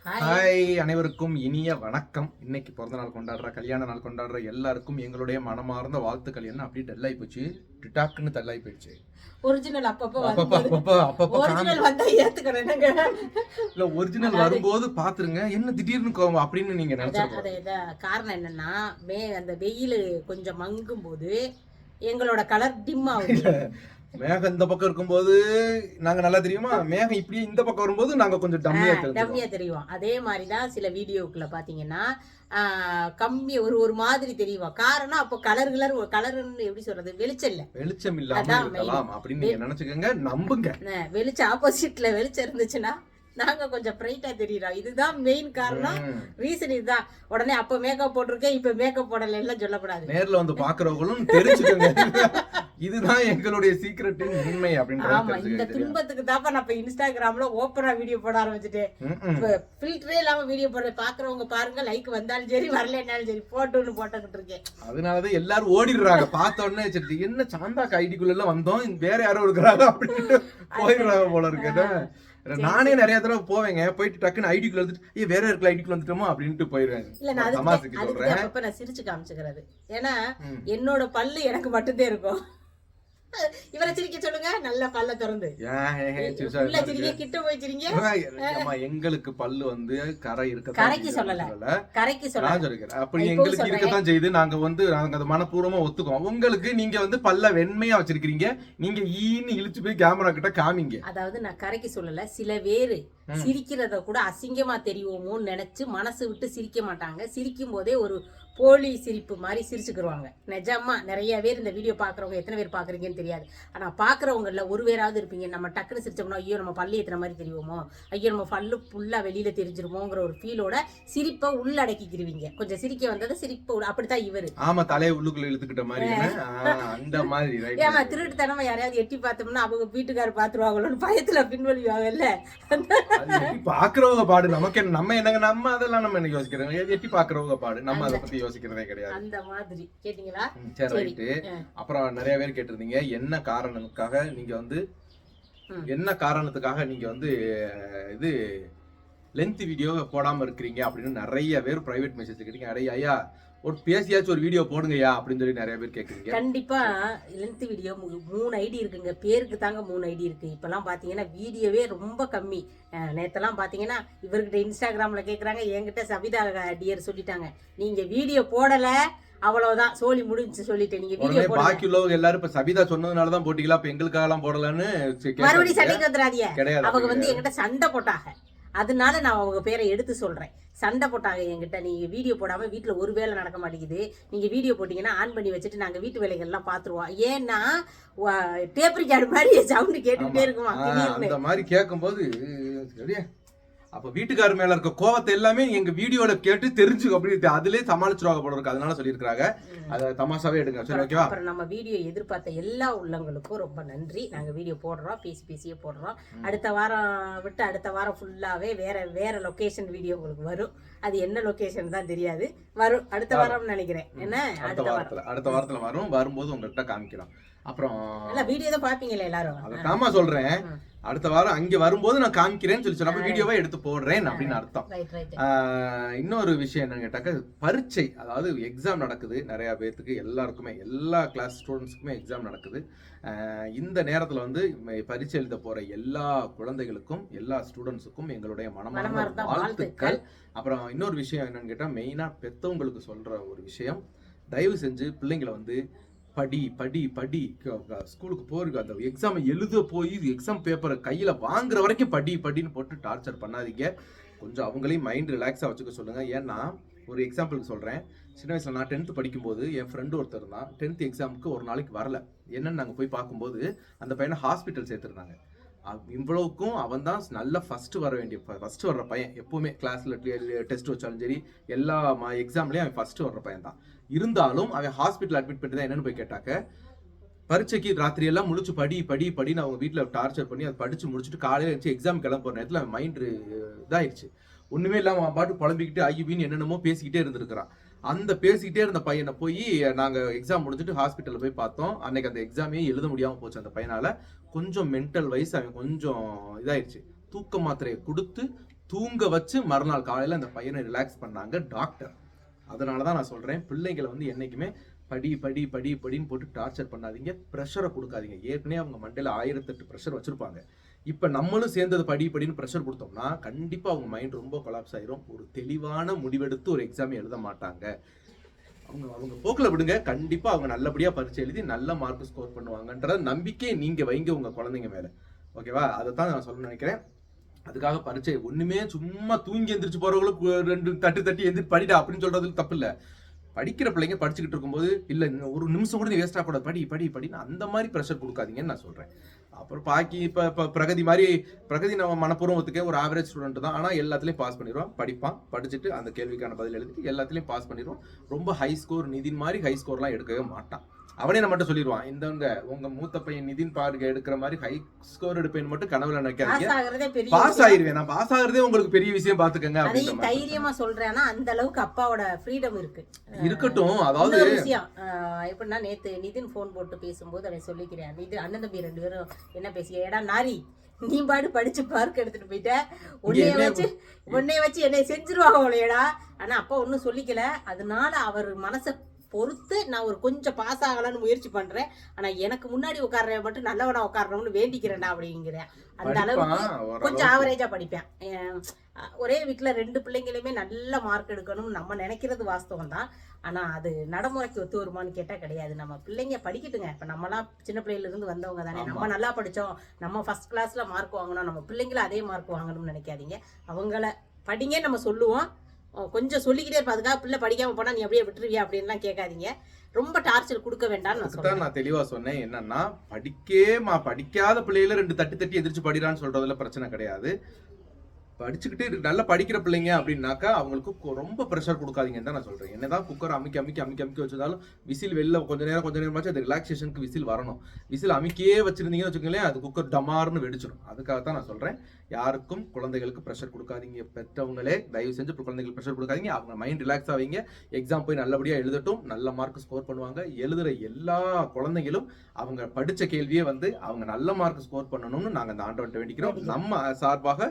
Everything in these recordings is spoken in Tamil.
ஹாய், அனைவருக்கும் இனிய வணக்கம். இன்னைக்கு பிறந்த நாள் கொண்டாடுற, கல்யாண நாள் கொண்டாடுற எல்லாருக்கும் எங்களுடைய மனமார்ந்த வாழ்த்துக்கள். என்ன அப்படி டல்லாகி போச்சு, டிட்டாக்குன்னு டல்லாகி போயிடுச்சு. ஒரிஜினல் அப்பப்போ ஒரிஜினல் வந்தா ஏத்துக்கறேனுங்க. இல்ல ஒரிஜினல் வரும்போது பாத்துருங்க, என்ன திடீர்னு கோவம் அப்படின்னு நீங்க நினைச்சீங்க. காரணம் என்னன்னா, அந்த வெயில் கொஞ்சம் மங்கும் போது எங்களோட கலர் டிம் ஆகுது. மேகம் இந்த பக்கம் இருக்கும்போது நாங்க நல்லா தெரியுமா, மேகம் இப்படியே இந்த பக்கம் வரும்போது நாங்க கொஞ்சம் டம்மியா தெரியும். அதே மாதிரிதான் சில வீடியோக்குள்ள பாத்தீங்கன்னா கம்மி ஒரு மாதிரி தெரியும். காரணம் அப்போ கலர்னு எப்படி சொல்றது, வெளிச்சம் இல்லாம அப்படின்னு நீங்க நினைச்சுக்கோங்க, நம்புங்க. வெளிச்சம் ஆப்போசிட்ல வெளிச்சம் இருந்துச்சுன்னா நாங்க கொஞ்சம் பிரைட்டா தெரியுறோம். இதுதான் மெயின் காரணம், ரீசன் இதுதான். உடனே அப்ப மேக்கப் போட்டிருக்கேன், இப்ப மேக்கப் போடல எல்லாம் சொல்லக்கூடாது. நேர்ல வந்து பாக்குறவங்களும் தெரிஞ்சுக்கோங்க, இதுதான் எங்களுடைய சீக்ரெட்டின் உண்மை அப்படின்னு. ஆமா, இந்த துன்பத்துக்கு தாப்பா நான் இப்ப இன்ஸ்டாகிராம்ல ஓப்பனா வீடியோ போட ஆரம்பிச்சுட்டேன். ஃபில்டரே இல்லாம வீடியோ போட பாக்குறவங்க பாருங்க, லைக் வந்தாலும் சரி வரலன்னாலும் சரி போட்டுக்கிட்டு இருக்கேன். அதனாலதான் எல்லாரும் ஓடிடுறாங்க. பார்த்த உடனே சரி என்ன சாந்தாக்கு ஐடிக்குள்ள எல்லாம் வந்தோம், வேற யாரோ இருக்கிறாங்க அப்படின்னு போயிடுறாங்க போல இருக்கு. நானே நிறைய தடவை போவேங்க, போயிட்டு டக்குன்னு ஐடிக்குள்ள வந்துட்டு வேற இருக்கிற ஐடிக்குள்ள வந்துட்டோமோ அப்படின்ட்டு போயிருவேன். இல்ல நான் சிரிச்சு காமிச்சுக்கிறது, ஏன்னா என்னோட பல்லு எனக்கு மட்டும்தான் இருக்கும். இவரை சிரிக்க சொல்லுங்க, நல்ல பல்ல திறந்து கிட்ட போய் சிரிங்க. எங்களுக்கு பல்லு வந்து கரை இருக்க, கரைக்கு சொல்லல அப்படி எங்களுக்கு இருக்கத்தான் செய்யுது. நாங்க அதை மனப்பூர்வமா ஒத்துக்கோம். உங்களுக்கு நீங்க வந்து பல்ல வெண்மையா வச்சிருக்கீங்க, நீங்க ஈன்னு இழுச்சு போய் கேமரா கிட்ட காமிங்க. அதாவது நான் கரைக்கு சொல்லல, சில பேரு சிரிக்கிறத கூட அசிங்கமா தெரியுமோன்னு நினைச்சு மனசு விட்டு சிரிக்க மாட்டாங்க. சிரிக்கும் போதே ஒரு போலி சிரிப்பு மாதிரி சிரிச்சுக்கிடுவாங்க. நிஜமா நிறைய பேர் இந்த வீடியோ பாக்குறவங்க எத்தனை பேர் பாக்குறீங்கன்னு தெரியாது. ஆனா பாக்குறவங்கல ஒரு பேராவது இருப்பீங்க, நம்ம டக்குன்னு சிரிச்சோம்னா ஐயோ நம்ம பல்லு ஏத்துற மாதிரி தெரியுமோ, ஐயோ நம்ம பல்லு ஃபுல்லா வெளியில தெரிஞ்சிருமோங்கிற ஒரு ஃபீலோட சிரிப்பை உள்ளடக்கிக்கிருவீங்க. கொஞ்சம் சிரிக்க வந்தது சிரிப்பு, அப்படித்தான் இவரு. ஆமா, தலையை உள்ளுக்குள்ள இழுத்துக்கிட்ட மாதிரி அந்த மாதிரி. ஏமா திருட்டுத்தனமா யாரையாவது எட்டி பார்த்தோம்னா அவங்க வீட்டுக்காரர் பாத்துருவாங்களோன்னு பயத்துல பின்வழிவாங்கல்ல. பாக்குறவங்க பாடு நமக்கு, நம்ம என்னங்க, நம்ம அதெல்லாம் நம்ம என்ன யோசிக்கிறோம், எட்டி பாக்குறவங்க பாடு, நம்ம அதை பத்தி யோசிக்கிறதே கிடையாது. அந்த மாதிரி கேட்டீங்களா? சரி, ரைட்டு. அப்புறம் நிறைய பேர் கேட்டிருந்தீங்க, என்ன காரணத்துக்காக நீங்க வந்து இது லென்த் வீடியோ போடாம இருக்கிறீங்க அப்படின்னு நிறைய பேர் பிரைவேட் மெசேஜ் கேட்டீங்க. அடைய ஐயா ஒரு பேசியாச்சும் ஒரு வீடியோ போடுங்கயா அப்படின்னு சொல்லி நிறைய பேர் கேக்குறீங்க. கண்டிப்பா லென்த் வீடியோ 3 ஐடி இருக்குங்க, பேருக்கு தாங்க 3 ஐடி இருக்கு. இப்பெல்லாம் பாத்தீங்கன்னா வீடியோவே ரொம்ப கம்மி. நேத்தெல்லாம் பாத்தீங்கன்னா இவர்கிட்ட இன்ஸ்டாகிராம்ல கேக்குறாங்க, என்கிட்ட சபிதா டியர் சொல்லிட்டாங்க, நீங்க வீடியோ போடல அவ்வளவுதான் சோழி முடிஞ்சு சொல்லிட்டு நீங்க வீடியோ போடல. பாக்கி உள்ளவங்க எல்லாரும் இப்ப சபிதா சொன்னதுனாலதான் போட்டீங்களா, இப்ப எங்களுக்காக எல்லாம் போடலன்னு மறுபடியும் சண்டைக்கு வந்துடாதீங்க. அவங்க வந்து என்கிட்ட சண்டை போட்டாங்க, அதனால நான் அவங்க பேரை எடுத்து சொல்றேன். சண்டை போட்டாங்க என்கிட்ட, நீங்க வீடியோ போடாம வீட்டுல ஒரு வேலை நடக்க மாட்டேங்குது, நீங்க வீடியோ போட்டீங்கன்னா ஆன் பண்ணி வச்சுட்டு நாங்க வீட்டு வேலைகள் எல்லாம் பாத்துருவோம். ஏன்னா டேப் ரிகார்டு மாதிரி சவுண்ட் கேட்டுக்கிட்டே இருக்குமா, அந்த மாதிரி கேட்கும் போது அப்ப வீட்டுக்காரர் மேல இருக்க கோவத்தை எல்லாமே எங்க வீடியோல கேட்டு தெரிஞ்சு அப்படி அதுலயே சமாளிச்சிருவாங்க போல இருக்கு. அதனால சொல்லியிருக்காங்க, அதை தமாஷாவே எடுங்க. சரி, ஓகேவா? அப்புறம் நம்ம வீடியோ எதிர்பார்த்த எல்லா உள்ளங்களுக்கும் ரொம்ப நன்றி. நாங்க வீடியோ போடுறோம், பேசியே போடுறோம். அடுத்த வாரம் ஃபுல்லாவே வேற லொகேஷன் வீடியோ உங்களுக்கு வரும். அது என்ன லொகேஷன் தான் தெரியாது, வரும் அடுத்த வாரம் நினைக்கிறேன். என்ன அடுத்த வாரத்துல வரும்போது உங்கள்கிட்ட காமிக்கலாம். அப்புறம் வீடியோ தான் பாப்பீங்களா எல்லாரும், அதாமா சொல்றேன். அடுத்த வாரம் அங்க வரும்போது நான் காமிக்கிறேன்னு சொல்லி வீடியோவை எடுத்து போடுறேன் அப்படின்னு அர்த்தம். இன்னொரு விஷயம் என்னன்னு கேட்டாக்க, பரீட்சை, அதாவது எக்ஸாம் நடக்குது நிறைய பேர்த்துக்கு, எல்லாருக்குமே, எல்லா கிளாஸ் ஸ்டூடெண்ட்ஸுக்குமே எக்ஸாம் நடக்குது. இந்த நேரத்துல வந்து பரீட்சை எழுத போற எல்லா குழந்தைகளுக்கும் எல்லா ஸ்டூடெண்ட்ஸுக்கும் எங்களுடைய மனமார்ந்த வாழ்த்துக்கள். அப்புறம் இன்னொரு விஷயம் என்னன்னு கேட்டா, மெயினா பெத்தவங்களுக்கு சொல்ற ஒரு விஷயம், தயவு செஞ்சு பிள்ளைங்களை வந்து படி ஸ்கூலுக்கு போறதுக்கு, அந்த எக்ஸாம் எழுத போய் எக்ஸாம் பேப்பரை கையில வாங்குற வரைக்கும் படின்னு போட்டு டார்ச்சர் பண்ணாதீங்க. கொஞ்சம் அவங்களையும் மைண்ட் ரிலாக்ஸா வச்சுக்க சொல்லுங்க. ஏன்னா ஒரு எக்ஸாம்பிளுக்கு சொல்றேன், சின்ன வயசுல நான் 10th படிக்கும்போது என் ஃப்ரெண்டு ஒருத்தர் தான் 10th எக்ஸாமுக்கு ஒரு நாளைக்கு வரல. என்னன்னு நாங்க போய் பார்க்கும்போது அந்த பையனை ஹாஸ்பிட்டல் சேர்த்துருந்தாங்க. இவ்வளவுக்கும் அவன் தான் நல்ல ஃபர்ஸ்ட் வர்ற பையன். எப்பவுமே கிளாஸ்ல டெஸ்ட் வச்சாலும் சரி, எல்லா எக்ஸாம்லயும் அவன் ஃபர்ஸ்ட் வர்ற பையன் தான். இருந்தாலும் அவன் ஹாஸ்பிட்டல் அட்மிட் பண்ணிட்டு தான் என்னன்னு போய் கேட்டாக்க, பரீட்சைக்கு ராத்திரி எல்லாம் முழிச்சு படின்னு அவங்க வீட்டுல டார்ச்சர் பண்ணி அதை படிச்சு முடிச்சுட்டு காலையில இருந்துச்சு எக்ஸாம் கிளம்ப போற நேரத்துல அவன் மைண்ட் இதாயிருச்சு. ஒண்ணுமே இல்லாம அவன் பாட்டு புலம்பிக்கிட்டு ஐயுபின்னு என்னென்னமோ பேசிக்கிட்டே இருந்திருக்கிறான். அந்த பேசிக்கிட்டே இருந்த பையனை போய் நாங்க எக்ஸாம் முடிஞ்சுட்டு ஹாஸ்பிட்டல்ல போய் பார்த்தோம். அன்னைக்கு அந்த எக்ஸாமே எழுத முடியாம போச்சு அந்த பையனால. கொஞ்சம் மென்டல் வைஸ் அவன் கொஞ்சம் இதாயிருச்சு. தூக்க மாத்திரையை கொடுத்து தூங்க வச்சு மறுநாள் காலையில அந்த பையனை ரிலாக்ஸ் பண்ணாங்க டாக்டர். அதனாலதான் நான் சொல்றேன், பிள்ளைங்களை வந்து என்னைக்குமே படி படி படி படின்னு போட்டு டார்ச்சர் பண்ணாதீங்க, ப்ரெஷரை கொடுக்காதீங்க. ஏற்கனவே அவங்க மண்டையில 1008 ப்ரெஷர் வச்சிருப்பாங்க. இப்ப நம்மளும் சேர்ந்தது படி படின்னு ப்ரெஷர் கொடுத்தோம்னா கண்டிப்பா அவங்க மைண்ட் ரொம்ப கொலாப்ஸ் ஆயிரும். ஒரு தெளிவான முடிவெடுத்து ஒரு எக்ஸாம் எழுத மாட்டாங்க. அவங்க போக்குல விடுங்க, கண்டிப்பா அவங்க நல்லபடியா பரீட்சை எழுதி நல்ல மார்க் ஸ்கோர் பண்ணுவாங்கன்ற நம்பிக்கை நீங்க வைங்க உங்க குழந்தைங்க மேல. ஓகேவா? அதைத்தான் நான் சொல்ல நினைக்கிறேன். அதுக்காக பரீட்சை ஒண்ணுமே சும்மா தூங்கி எந்திரிச்சு போறவங்களுக்கு 2 தட்டி எந்திரிச்சு படிடா அப்படின்னு சொல்றதுக்கு தப்பு இல்ல. படிக்கிற பிள்ளைங்க படிச்சுக்கிட்டு இருக்கும்போது இல்ல ஒரு நிமிஷம் கூட நீ வேஸ்ட் ஆகக்கூடாது, படி படி படின்னு அந்த மாதிரி ப்ரெஷர் கொடுக்காதீங்கன்னு நான் சொல்றேன். அப்புறம் பாக்கி இப்ப பிரகதி நம்ம மனப்பூர்வம் ஒத்துக்க ஒரு ஆவரேஜ் ஸ்டூடெண்ட் தான். ஆனா எல்லாத்துலயும் பாஸ் பண்ணிடுவான், படிப்பான், படிச்சுட்டு அந்த கேள்விக்கான பதில் எழுதிட்டு எல்லாத்துலயும் பாஸ் பண்ணிடுவான். ரொம்ப ஹை ஸ்கோர் நிதின் மாதிரி ஹை ஸ்கோர்லாம் எடுக்கவே மாட்டான். அவனே நம்மகிட்ட சொல்லிடுவான், இந்த உங்க மூத்த பையன் நிதின் பாருங்க எடுக்கிற மாதிரி ஹை ஸ்கோர் எடுப்பேன்னு மட்டும் கனவுல நினைக்காதீங்க. பாஸ் ஆயிருவேன், நான் பாஸ் ஆகுறதே உங்களுக்கு பெரிய விஷயம் பாத்துக்கங்க. அதையும் தைரியமா சொல்றேன்னா அந்த அளவுக்கு அப்பாவோட ஃப்ரீடம் இருக்கட்டும். அதாவது விஷயம் எப்படின்னா, நேத்து நிதின் போன் போட்டு பேசும்போது அவன் சொல்லிக்கிறேன், இது அண்ணன் தம்பி 2 பேரும் என்ன பேசிய, ஏடா நாரி நீ பாடு படிச்சு பார்க்க எடுத்துட்டு போயிட்ட, உன்னைய வச்சு என்னை செஞ்சிருவாங்க அவளையடா. ஆனா அப்பா ஒன்னும் சொல்லிக்கல. அதனால அவர் மனசை பொறுத்து நான் ஒரு கொஞ்சம் பாஸ் ஆகலான்னு முயற்சி பண்றேன். ஆனா எனக்கு முன்னாடி உட்கார்ற மட்டும் நல்லவனா உட்காரணும்னு வேண்டிக்கிறேன்டா அப்படிங்கிறேன். அந்த அளவுக்கு கொஞ்சம் ஆவரேஜா படிப்பேன். ஒரே வீட்டுல 2 பிள்ளைங்களுமே நல்ல மார்க் எடுக்கணும்னு நம்ம நினைக்கிறது வாஸ்தவம் தான். ஆனா அது நடைமுறைக்கு ஒத்து வருமானு கேட்டா கிடையாது. நம்ம பிள்ளைங்க படிக்கட்டுங்க. இப்ப நம்மளாம் சின்ன பிள்ளையில இருந்து வந்தவங்க தானே. நம்ம நல்லா படிச்சோம், நம்ம ஃபர்ஸ்ட் கிளாஸ்ல மார்க் வாங்கணும், நம்ம பிள்ளைங்களும் அதே மார்க் வாங்கணும்னு நினைக்காதீங்க. அவங்கள படிங்க நம்ம சொல்லுவோம், கொஞ்சம் சொல்லிக்கிட்டே இருப்பா. அதுக்காக பிள்ளை படிக்காம போனா நீ அப்படியே விட்டுருவியா அப்படின்லாம் கேட்காதீங்க. ரொம்ப டார்ச்சர் கொடுக்க வேண்டாம்னு நான் தெளிவா சொன்னேன். என்னன்னா, படிக்காத பிள்ளையில 2 தட்டி எதிர்த்து படிடான்னு சொல்றதுல பிரச்சனை கிடையாது. படிச்சுக்கிட்டு நல்லா படிக்கிற பிள்ளைங்க அப்படின்னாக்கா அவங்களுக்கு ரொம்ப ப்ரெஷர் கொடுக்காதீங்கன்னு தான் நான் சொல்றேன். என்னதான் குக்கர் அமுக்கி வச்சிருந்தாலும் விசில் வெளில கொஞ்ச நேரமாச்சு அது ரிலாக்ஸேஷனுக்கு விசில் வரணும். விசில் அமுக்கியே வச்சிருந்தீங்கன்னு வச்சுக்கோங்களேன், அது குக்கர் டமார்னு வெடிச்சிடும். அதுக்காகத்தான் நான் சொல்றேன், யாருக்கும் குழந்தைகளுக்கு ப்ரெஷர் கொடுக்காதீங்க. பெற்றவங்களே தயவு செஞ்சு குழந்தைகளுக்கு ப்ரெஷர் கொடுக்காதீங்க. அவங்க மைண்ட் ரிலாக்ஸ் ஆவீங்க. எக்ஸாம் போய் நல்லபடியா எழுதட்டும், நல்ல மார்க் ஸ்கோர் பண்ணுவாங்க. எழுதுற எல்லா குழந்தைகளும் அவங்க படிச்ச கேள்வியே வந்து அவங்க நல்ல மார்க் ஸ்கோர் பண்ணணும்னு நாங்க அந்த ஆண்டவன்ட்ட வேண்டிக்கிறோம். நம்ம சார்பாக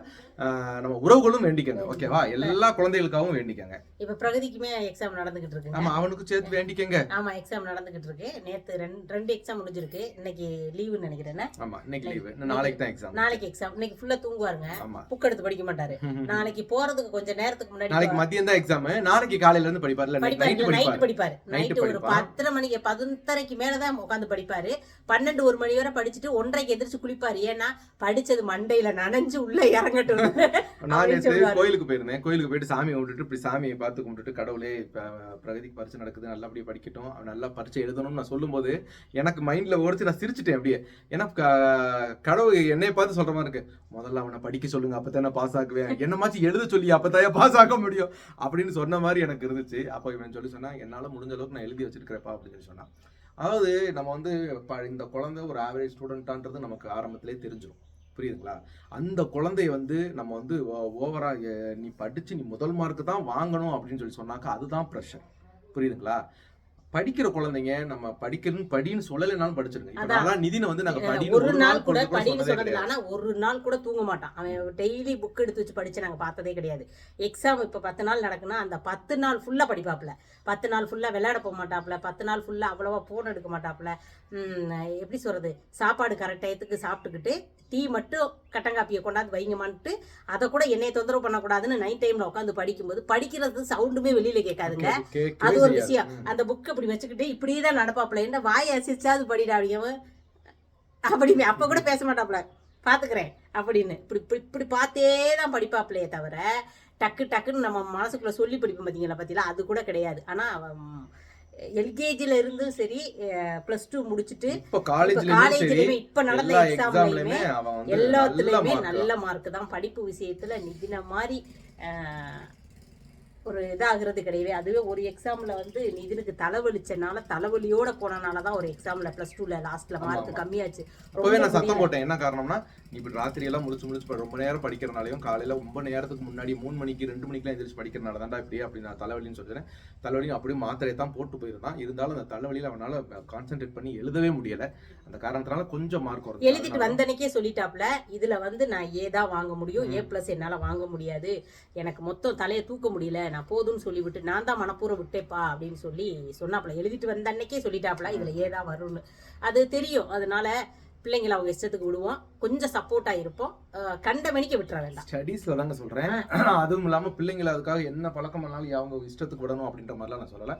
நம்ம உறவுகளும் வேண்டிக்கங்க. ஓகேவா? எல்லா குழந்தைகளுக்காகவும் வேண்டிக்கங்க. இப்ப பிரகதிக்குமே எக்ஸாம் நடந்துகிட்டு இருக்கு. ஆமா, அவனுக்கு சேர்த்து வேண்டிக்கங்க. ஆமா, எக்ஸாம் நடந்துகிட்டு இருக்கு. நேத்து 2 எக்ஸாம் முடிஞ்சிருக்கு. இன்னைக்கு லீவுன்னு நினைக்கிறேன். ஆமா, இன்னைக்கு லீவு. நாளைக்கு தான் எக்ஸாம். நாளைக்கு எக்ஸாம். இன்னைக்கு ஃபுல்லா தூங்குவாருங்க, புக் எடுத்து படிக்க மாட்டாரு. நாளைக்கு போறதுக்கு கொஞ்சம் நேரத்துக்கு முன்னாடி, நாளைக்கு மதியம் தான் எக்ஸாம், நாளைக்கு காலையில இருந்து படிப்பாரு. நைட் படிப்பாரு. நைட் ஒரு 10:30 மணிக்கு 10:30க்கு மேலதான் உட்காந்து படிப்பாரு. 12-1 மணி வரை படிச்சுட்டு 1:30க்கு எந்திரிச்சு குளிப்பாரு. ஏன்னா படிச்சது மண்டையில நனைஞ்சு உள்ள இறங்கட்டும். நான் கோயிலுக்கு போயிருந்தேன். கோயிலுக்கு போயிட்டு சாமி கும்பிட்டுட்டு இப்படி சாமியை பார்த்து கும்பிட்டுட்டு, கடவுளே பிரகதிக்கு பரிச்சை நடக்குது, நல்லபடியா படிக்கட்டும், அவன் நல்லா பரிச்சை எழுதணும்னு நான் சொல்லும் போது எனக்கு மைண்ட்ல ஓடிச்சு. நான் சிரிச்சுட்டேன் அப்படியே. ஏன்னா கடவுள் என்னைய பார்த்து சொல்ற மாதிரி இருக்கு, முதல்ல அவனை படிக்க சொல்லுங்க, அப்பதான் நான் பாஸ் ஆக்குவேன், என்னமாச்சும் எழுத சொல்லி அப்பதான் பாஸ் ஆக்க முடியும் அப்படின்னு சொன்ன மாதிரி எனக்கு இருந்துச்சு. அப்போ இவன் சொல்லி சொன்னா, என்னால முடிஞ்ச அளவுக்கு நான் எழுதி வச்சிருக்கிறேப்பா அப்படின்னு சொல்லி சொன்னான். அதாவது நம்ம வந்து இந்த குழந்தை ஒரு ஆவரேஜ் ஸ்டூடெண்டான்றது நமக்கு ஆரம்பத்திலே தெரிஞ்சிடும். புரியுதுங்களா? அந்த குழந்தைய வந்து நம்ம வந்து ஓவரா நீ படிச்சு நீ முதல் மார்க்கு தான் வாங்கணும் அப்படின்னு சொல்லி சொன்னாக்கா அதுதான் ப்ரெஷர். புரியுதுங்களா? படிக்கிற குழந்தைங்க நம்ம படின்னு சொல்லலைனாலும் படிச்சிருங்க. இப்ப நிதினை வந்து நாங்க ஒரு நாள் கூட படின்னு சொன்னது, ஆனா ஒரு நாள் கூட தூங்க மாட்டான் அவன். டெய்லி புக் எடுத்து வச்சு படிச்சு நாங்க பார்த்ததே கிடையாது. எக்ஸாம் இப்ப 10 நாள் நடக்குன்னா அந்த 10 நாள் ஃபுல்லா படிப்பாப்ல, 10 நாள் ஃபுல்லா விளையாட போக மாட்டாப்ல, 10 நாள் ஃபுல்லா அவ்வளவா போன் எடுக்க மாட்டாப்ல. எப்படி சொல்றது, சாப்பாடு கரெக்ட் டயத்துக்கு சாப்பிட்டுக்கிட்டு டீ மட்டும் கட்டங்காப்பியை கொண்டாந்து வைங்கமான்ட்டு அதை கூட என்னைய தொந்தரவு பண்ணக்கூடாதுன்னு நைட் டைம்ல உட்காந்து படிக்கும்போது படிக்கிறது சவுண்டுமே வெளியில கேட்காதுங்க. அது ஒரு விஷயம். அந்த புக் இப்படி வச்சுக்கிட்டு இப்படிதான் நடப்பாப்ல, என்ன வாயை அசிச்சாது படிடா அப்படியவன் அப்படின்னு அப்ப கூட பேச மாட்டாப்ல, பாத்துக்கிறேன் அப்படின்னு இப்படி பார்த்தே தான் படிப்பாப்லையே தவிர டக்குன்னு நம்ம மனசுக்குள்ள சொல்லி படிப்போம் பாத்தீங்களா, அது கூட கிடையாது. ஆனா எல்கேஜில இருந்தும் சரி, +2 முடிச்சுட்டு காலேஜ்லயுமே இப்ப நடந்த எக்ஸாம்லயுமே எல்லாத்துலயுமே நல்ல மார்க் தான். படிப்பு விஷயத்துல நிதின மாதிரி ஒரு இதாகிறது கிடையவே. அதுவே ஒரு எக்ஸாம்ல வந்து நிதினுக்கு தலைவலிச்சனால தலைவலியோட போனனாலதான் ஒரு எக்ஸாம்ல +2ல லாஸ்ட்ல மார்க் கம்மியாச்சு. அப்பவே நான் சத்தம் போட்டேன். என்ன காரணம்னா நீ இப்படி ராத்திரி எல்லாம் முழிச்சு ரொம்ப நேரம் படிக்கிறனாலையும் காலையில ரொம்ப நேரத்துக்கு முன்னாடி 3 மணிக்கு 2 மணிக்கெல்லாம் எந்திரிச்சு படிக்கிறனால தான்டா இப்படி அப்படி நான் தலைவலின்னு சொல்றேன். தலைவலி அப்படியே மாத்திரையை தான் போட்டு போயிருந்தான். இருந்தாலும் அந்த தலைவலியில அவனால கான்சென்ட்ரேட் பண்ணி எழுதவே முடியல. அந்த காரணத்தினால கொஞ்சம் மார்க் வரும். எழுதிட்டு வந்தனைக்கே சொல்லிட்டாப்ல, இதுல வந்து நான் ஏதான் வாங்க முடியும், A+ என்னால வாங்க முடியாது, எனக்கு மொத்தம் தலையை தூக்க முடியல, நான் போதும்னு சொல்லி விட்டு நான் தான் மனப்பூர்வம் விட்டேப்பா அப்படின்னு சொல்லி சொன்னாப்ல. எழுதிட்டு வந்த அன்னைக்கே சொல்லிட்டாப்ல இதுல ஏதான் வரும்னு. அது தெரியும். அதனால பிள்ளைங்களை அவங்க இஷ்டத்துக்கு விடுவோம், கொஞ்சம் சப்போர்ட்டா இருப்போம், கண்ட மணிக்கு விட்டுற வேண்டாம். ஸ்டடீஸ்ல தாங்க சொல்றேன். அதுவும் இல்லாம பிள்ளைங்களை அதுக்காக என்ன பழக்கம் பண்ணாலும் அவங்க இஷ்டத்துக்கு விடணும் அப்படின்ற மாதிரிலாம் நான் சொல்லலை.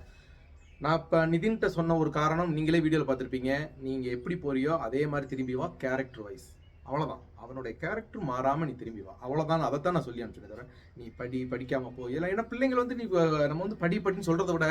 நான் இப்போ நிதின்கிட்ட சொன்ன ஒரு காரணம் நீங்களே வீடியோவில் பார்த்துருப்பீங்க. நீங்கள் எப்படி போறியோ அதே மாதிரி திரும்பி வா, கேரக்டர் வைஸ். அவ்வளோதான். அவனுடைய கேரக்டர் மாறாமல் நீ திரும்பி வா, அவ்வளோதான். அதைத்தான் நான் சொல்லி அனுப்பிச்சுட்டு தரேன். நீ படிக்காமல் போய் இல்லை. ஏன்னா பிள்ளைங்கள் வந்து நீ நம்ம வந்து படின்னு சொல்கிறத விட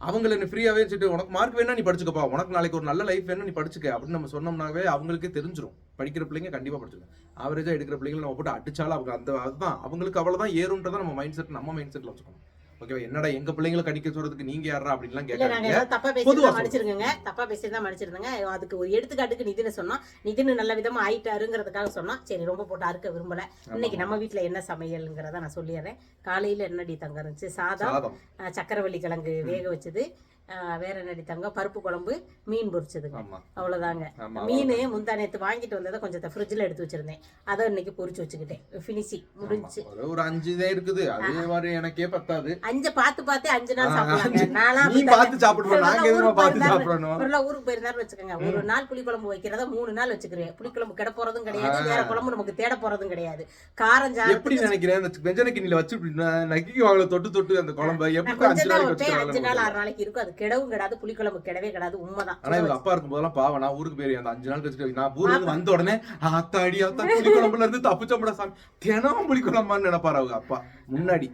அவங்கள நீ ஃப்ரீயாகவே வச்சுட்டு உனக்கு மார்க் வேணா நீ படிச்சுக்கப்பா, உனக்கு நாளைக்கு ஒரு நல்ல லைஃப் வேணும் நீ படிச்சுக்க அப்படின்னு நம்ம சொன்னோம்னாவே அவங்களுக்கே தெரிஞ்சிடும். படிக்கிற பிள்ளைங்க கண்டிப்பாக படிச்சுக்க. ஆவரேஜாக எடுக்கிற பிள்ளைங்களை நம்ம போட்டு அடிச்சாலும் அவங்க அதுதான் அவங்களுக்கு அவ்வளோதான் ஏறுன்றதை நம்ம மைண்ட் செட்டில் வச்சுக்கணும். ஓகேவா? என்னடா எங்க பிள்ளைங்களை கடிக்க சொல்றதுக்கு நீங்க யாரா அப்படின்லாம் கேட்கறாங்க. தப்பா பேசிதான் மன்னிச்சிருங்க. அதுக்கு ஒரு எடுத்துக்காட்டுக்கு நிதின சொன்னா, நிதின் நல்ல விதமா ஆயிட்டாருங்கிறதுக்காக சொன்னா, சரி ரொம்ப போட்டு அறுக்க விரும்பல. இன்னைக்கு நம்ம வீட்டுல என்ன சமையல்ங்கிறத நான் சொல்லிடுறேன். காலையில என்னடி தங்க இருந்துச்சு? சாதம், சக்கரவள்ளி கிழங்கு வேக வச்சது, வேற என்னடி தங்க, பருப்பு குழம்பு, மீன் பொரிச்சதுங்க. அவ்வளவுதாங்க. மீன் முந்தா நேத்து வாங்கிட்டு வந்ததை கொஞ்சத்தை ஃப்ரிட்ஜ்ல எடுத்து வச்சிருந்தேன். அதை இன்னைக்கு பொரிச்சு வச்சுக்கிட்டேன். ஃபினிஷிங் முடிஞ்சு. ஒரு 5 தான் இருக்குது. அதே மாதிரி எனக்கே பத்தாது. 5 பார்த்து 5 நாள் சாப்பிடுவாங்க. நீ பார்த்து சாப்பிடுவோம், நாங்க எதுமா பார்த்து சாப்பிடணும். ஒரு ஊருக்கு போயிருந்தாரு வச்சுக்கோங்க, ஒரு நாள் புளிக்குழம்பு வைக்கிறத 3 நாள் வச்சுக்கிறேன். புளிக்குழம்பு கிட போறதும் கிடையாது, வேற குழம்பு நமக்கு தேட போறதும் கிடையாது. காரம் எப்படி நினைக்கிறேன் இந்த வெஞ்சனக்கிண்ணில வச்சு நக்கி வாங்கல தொட்டு அந்த குழம்பு எப்படி 5 நாள் 6 நாளைக்கு இருக்கும். அது கிடவும் கிடாது, புளிக்குழம்பு கிடவே கிடாது. உண்மைதான். ஆனா இவங்க அப்பா இருக்கும் போதெல்லாம் பாவம். நான் ஊருக்கு போய் அந்த 5 நாள் கழிச்சு நான் ஊர்ல இருந்து வந்த உடனே ஆத்தாடி புளிக்குழம்புல இருந்து தப்புச்சம்பட சாமி தினம் புளிக்குழம்பான்னு நினைப்பாரு அவங்க அப்பா முன்னாடி.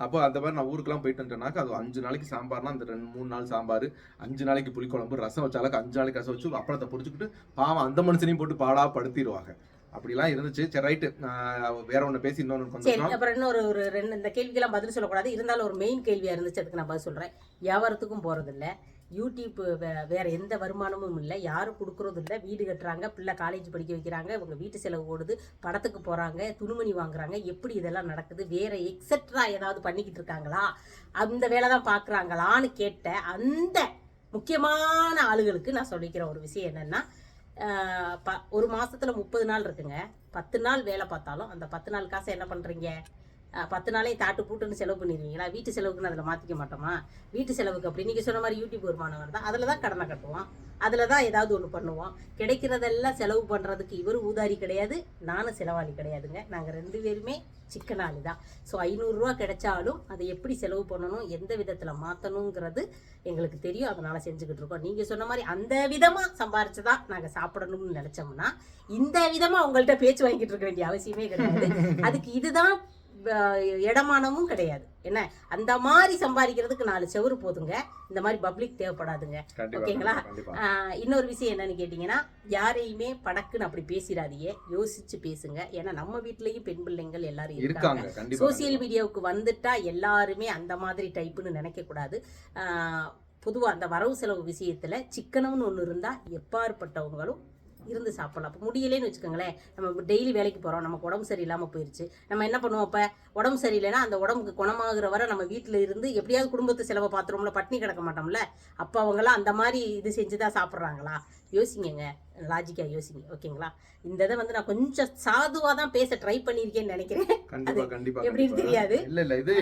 அப்போ அந்த மாதிரி நான் ஊருக்குலாம் போயிட்டு வந்துட்டேனாக்கா அது 5 நாளைக்கு சாம்பார்னா அந்த 2-3 நாள் சாம்பார், 5 நாளைக்கு புளிக்குழம்பு, ரசம் வச்சாலும் 5 நாளைக்கு ரசம் வச்சு அப்பளத்தை பொடிச்சுக்கிட்டு பாவம் அந்த மனுஷனையும் போட்டு பாடா படுத்திடுவாங்க. அப்படிலாம் இருந்துச்சு. சரி ரைட்டு, வேற ஒண்ணு பேசி இன்னொன்னு. அப்புறம் இன்னொரு ஒரு 2 இந்த கேள்விக்கெல்லாம் பதில் சொல்லக்கூடாது. இருந்தாலும் ஒரு மெயின் கேள்வியா இருந்துச்சு, அதுக்கு நான் பதில் சொல்றேன். வியாபாரத்துக்கும் போறது இல்லை, யூடியூப் வேற எந்த வருமானமும் இல்லை, யாரும் கொடுக்கறதும் இல்லை. வீடு கட்டுறாங்க, பிள்ளை காலேஜ் படிக்க வைக்கிறாங்க, இவங்க வீட்டு செலவு ஓடுது, படத்துக்கு போறாங்க, துணிமணி வாங்குறாங்க. எப்படி இதெல்லாம் நடக்குது? வேற எக்ஸெட்ரா ஏதாவது பண்ணிக்கிட்டு இருக்காங்களா? அந்த வேலை தான் பாக்குறாங்களான்னு கேட்ட அந்த முக்கியமான ஆளுகளுக்கு நான் சொல்லிக்கிற ஒரு விஷயம் என்னன்னா, ஒரு மாசத்துல 30 நாள் இருக்குங்க. 10 நாள் வேலை பார்த்தாலும் அந்த 10 நாள் காசை என்ன பண்றீங்க? 10 நாளையும் தாட்டு பூட்டுன்னு செலவு பண்ணிடுவீங்களா? வீட்டு செலவுக்குன்னு அதில் மாற்றிக்க மாட்டோமா? வீட்டு செலவுக்கு அப்படி நீங்கள் சொன்ன மாதிரி யூடியூப் வருமானம் வருதா, அதில் தான் கடனை கட்டுவோம், அதில் தான் ஏதாவது ஒன்று பண்ணுவோம். கிடைக்கிறதெல்லாம் செலவு பண்ணுறதுக்கு இவர் ஊதாரி கிடையாது, நானும் செலவாளி கிடையாதுங்க. நாங்கள் 2 பேருமே சிக்கனாளி தான். ஸோ 500 ரூபா கிடைச்சாலும் அதை எப்படி செலவு பண்ணணும், எந்த விதத்தில் மாற்றணுங்கிறது எங்களுக்கு தெரியும். அதனால் செஞ்சுக்கிட்டு இருக்கோம். நீங்கள் சொன்ன மாதிரி அந்த விதமாக சம்பாரிச்சு தான் நாங்கள் சாப்பிடணும்னு நினச்சோம்னா இந்த விதமாக உங்கள்கிட்ட பேச்சு வாங்கிட்டு இருக்க வேண்டிய அவசியமே கிடையாது. அதுக்கு இதுதான் இடமானமும் கிடையாது. என்ன அந்த மாதிரி சம்பாதிக்கிறதுக்கு 4 செவரு போதுங்க. இந்த மாதிரி பப்ளிக் தேவைப்படாதுங்க. ஓகேங்களா? இன்னொரு விஷயம் என்னன்னு கேட்டீங்கன்னா, யாரையுமே படக்குன்னு அப்படி பேசிடாதீங்க, யோசிச்சு பேசுங்க. ஏன்னா நம்ம வீட்லயும் பெண் பிள்ளைங்கள் எல்லாரும் இருக்காங்க. சோசியல் மீடியாவுக்கு வந்துட்டா எல்லாருமே அந்த மாதிரி டைப்புன்னு நினைக்க கூடாது. பொதுவா அந்த வரவு செலவு விஷயத்துல சிக்கனம்னு ஒண்ணு இருந்தா எப்பாற்பட்டவங்களும் இருந்து சாப்பிடலாம். அப்போ முடியலேன்னு வச்சுக்கோங்களேன், நம்ம டெய்லி வேலைக்கு போகிறோம், நமக்கு உடம்பு சரியில்லாமல் போயிடுச்சு, நம்ம என்ன பண்ணுவோம்? அப்போ உடம்பு சரியில்லைன்னா அந்த உடம்புக்கு குணமாகிற வரை நம்ம வீட்டில் இருந்து எப்படியாவது குடும்பத்து செலவை பார்த்துருவோம்ல, பட்னி கிடக்க மாட்டோம்ல. அப்போ அவங்களாம் அந்த மாதிரி இது செஞ்சு தான் சாப்பிட்றாங்களா? யோசிங்க, லாஜிக்காக யோசிங்க. ஓகேங்களா? இந்த இதை வந்து நான் கொஞ்சம் சாதுவாக தான் பேச ட்ரை பண்ணியிருக்கேன்னு நினைக்கிறேன். கண்டிப்பாக எப்படின்னு தெரியாது. இல்லை இது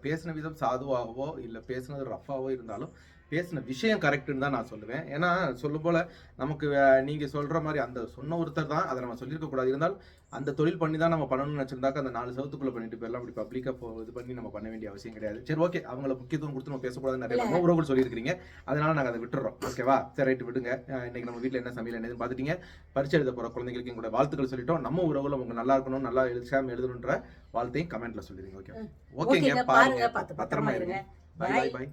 பேசின விதம் சாதுவாகவோ இல்லை பேசுனது ரஃபாவோ இருந்தாலும் பேசின விஷயம் கரெக்டுன்னு தான் நான் சொல்லுவேன். ஏன்னா சொல்லும் போல நமக்கு நீங்க சொல்ற மாதிரி அந்த சொன்ன ஒருத்தர் தான் அதை நம்ம சொல்லியிருக்க கூடாது. இருந்தாலும் அந்த தொழில் பண்ணி தான் நம்ம பண்ணணும்னு நினைச்சிருந்தாக்க அந்த 4 சவுத்துக்குள்ள பண்ணிட்டு போயிடலாம். அப்படி பப்ளிக்கா இது பண்ணி நம்ம பண்ண வேண்டிய அவசியம் கிடையாது. சரி ஓகே, அவங்களை முக்கியத்துவம் கொடுத்து நம்ம பேசக்கூடாதுன்னு நிறைய உறவுகள் சொல்லியிருக்கீங்க. அதனால நாங்கள் அதை விட்டுறோம். ஓகேவா? சரி ரைட்டு, விடுங்க. இன்னைக்கு நம்ம வீட்டில் என்ன சமையல் என்னதுன்னு பார்த்துட்டீங்க. பரிச்சை எழுத போற குழந்தைங்களுக்கு எங்களோட வாழ்த்துக்கள் சொல்லிட்டோம். நம்ம உறவுல உங்க நல்லா இருக்கணும், நல்லா எழுதணுன்ற வாழ்த்தையும் கமெண்ட்ல சொல்லிடுங்க. ஓகே ஓகேங்க, பாருங்க, பத்திரமா இருங்க. பாய் பாய்.